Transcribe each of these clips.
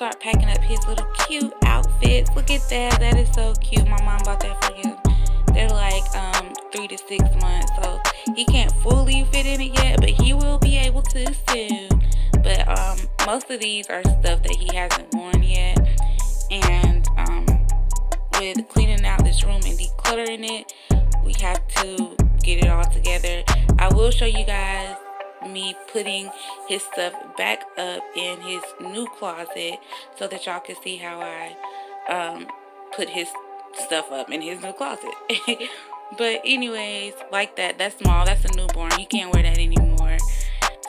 start packing up his little cute outfits. Look at that. That is so cute. My mom bought that for him. They're like 3 to 6 months, so he can't fully fit in it yet, but he will be able to soon. But most of these are stuff that he hasn't worn yet. And with cleaning out this room and decluttering it, we have to get it all together. I will show you guys me putting his stuff back up in his new closet so that y'all can see how I put his stuff up in his new closet. But anyways, like that's small. That's a newborn. He can't wear that anymore.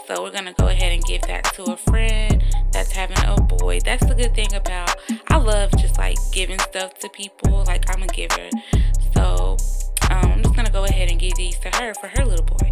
So we're gonna go ahead and give that to a friend that's having a boy. That's the good thing about, I love just like giving stuff to people. Like, I'm a giver. So I'm just gonna go ahead and give these to her for her little boy.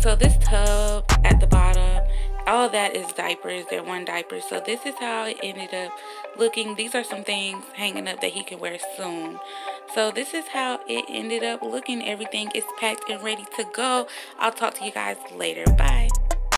So this tub at the bottom, all of that is diapers. They're one diaper. So this is how it ended up looking. These are some things hanging up that he can wear soon. So this is how it ended up looking. Everything is packed and ready to go. I'll talk to you guys later. Bye.